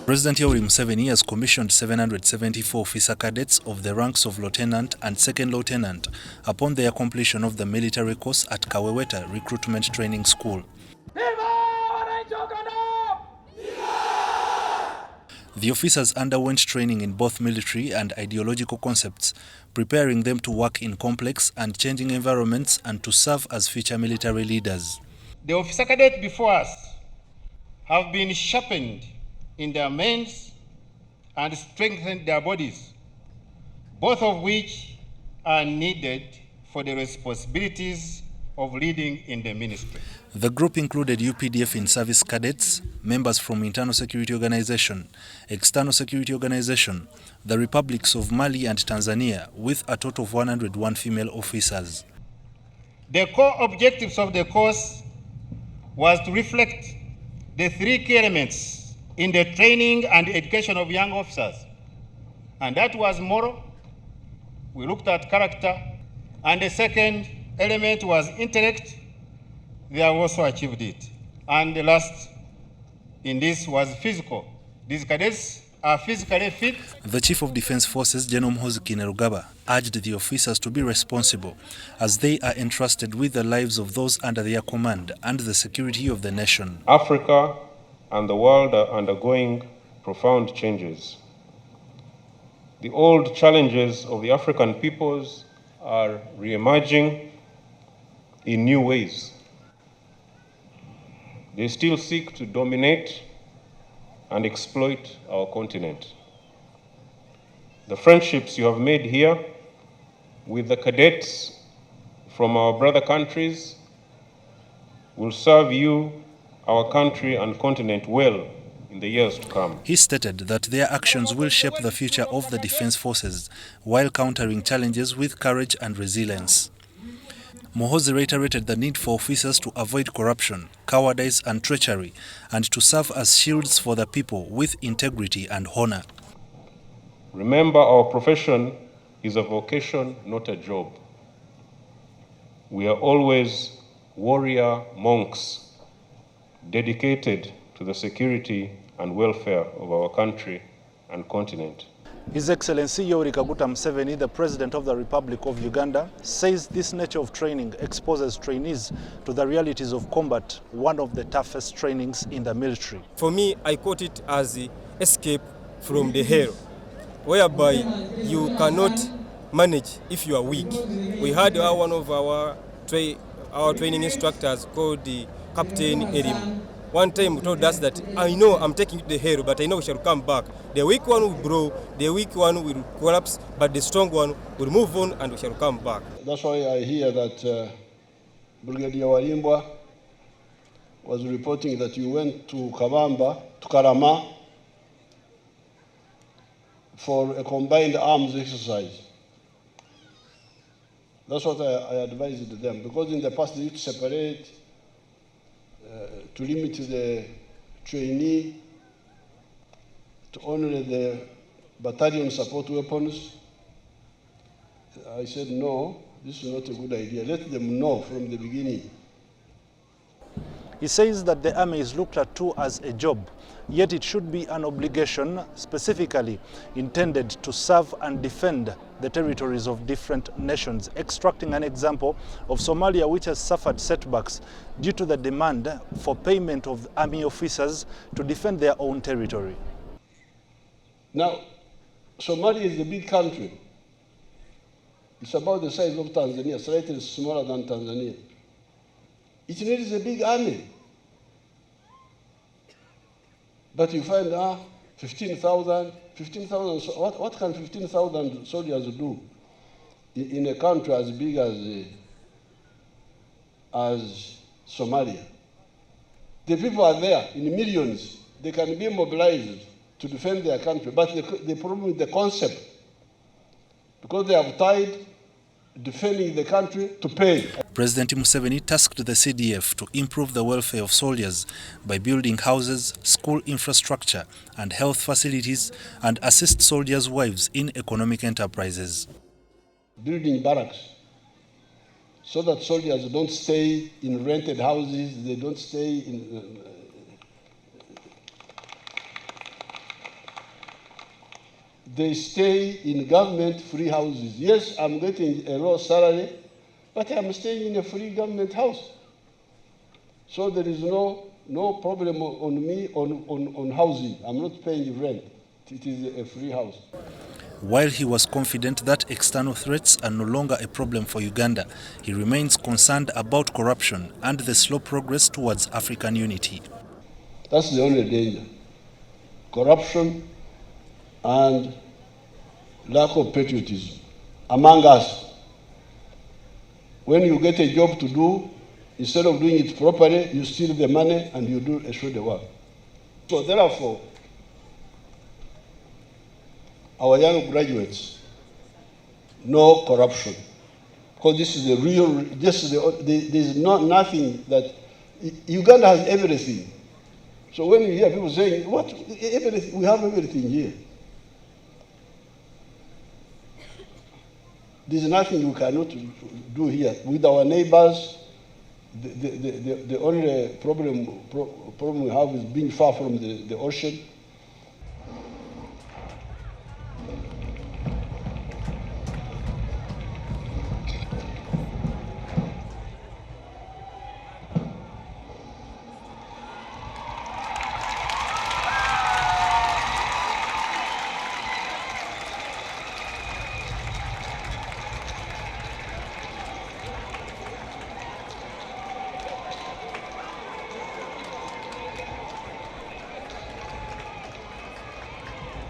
President Yoweri Museveni has commissioned 774 officer cadets of the ranks of lieutenant and second lieutenant upon their completion of the military course at Kaweweta Recruitment Training School. The officers underwent training in both military and ideological concepts, preparing them to work in complex and changing environments and to serve as future military leaders. The officer cadets before us have been sharpened in their minds and strengthened their bodies, both of which are needed for the responsibilities of leading in the ministry. The group included UPDF in-service cadets, members from Internal Security Organization, External Security Organization, the Republics of Mali and Tanzania, with a total of 101 female officers. The core objectives of the course was to reflect the three key elements in the training and education of young officers. And that was moral. We looked at character. And the second element was intellect. They have also achieved it. And the last in this was physical. These cadets are physically fit. The Chief of Defense Forces, General Muhoozi Kainerugaba, urged the officers to be responsible as they are entrusted with the lives of those under their command and the security of the nation. Africa and the world are undergoing profound changes. The old challenges of the African peoples are re-emerging in new ways. They still seek to dominate and exploit our continent. The friendships you have made here with the cadets from our brother countries will serve you, our country and continent well in the years to come. He stated that their actions will shape the future of the defense forces while countering challenges with courage and resilience. Muhoozi reiterated the need for officers to avoid corruption, cowardice and treachery, and to serve as shields for the people with integrity and honor. Remember, our profession is a vocation, not a job. We are always warrior monks, dedicated to the security and welfare of our country and continent. His Excellency Yoweri Museveni, the President of the Republic of Uganda, says this nature of training exposes trainees to the realities of combat, one of the toughest trainings in the military. For me, I quote it as the escape from the hell, whereby you cannot manage if you are weak. We had one of our training instructors called the Captain Erim. One time he told us that, I know I'm taking the hero, but I know we shall come back. The weak one will grow, the weak one will collapse, but the strong one will move on and we shall come back. That's why I hear that Brigadier Walimbwa was reporting that you went to Karama, for a combined arms exercise. That's what I advised them, because in the past they used to separate, to limit the trainee to only the battalion support weapons. I said, no, this is not a good idea. Let them know from the beginning. He says that the army is looked at too as a job, yet it should be an obligation specifically intended to serve and defend the territories of different nations, extracting an example of Somalia, which has suffered setbacks due to the demand for payment of army officers to defend their own territory. Now, Somalia is a big country. It's about the size of Tanzania, slightly smaller than Tanzania. It needs a big army. But you find 15,000, what can 15,000 soldiers do in a country as big as Somalia? The people are there in millions. They can be mobilized to defend their country. But the problem is the concept, because they have tied defending the country to pay. President Museveni tasked the CDF to improve the welfare of soldiers by building houses, school infrastructure and health facilities, and assist soldiers' wives in economic enterprises. Building barracks so that soldiers don't stay in rented houses, they don't stay in they stay in government-free houses. Yes, I'm getting a low salary, but I'm staying in a free government house. So there is no problem on me on housing. I'm not paying rent. It is a free house. While he was confident that external threats are no longer a problem for Uganda, he remains concerned about corruption and the slow progress towards African unity. That's the only danger. Corruption and lack of patriotism among us. When you get a job to do, instead of doing it properly, you steal the money and you do a shoulda work. So therefore, our young graduates, no corruption. Because this is the real, there's nothing that, Uganda has everything. So when you hear people saying, what, everything, we have everything here. There's nothing we cannot do here. With our neighbors, the only problem we have is being far from the ocean.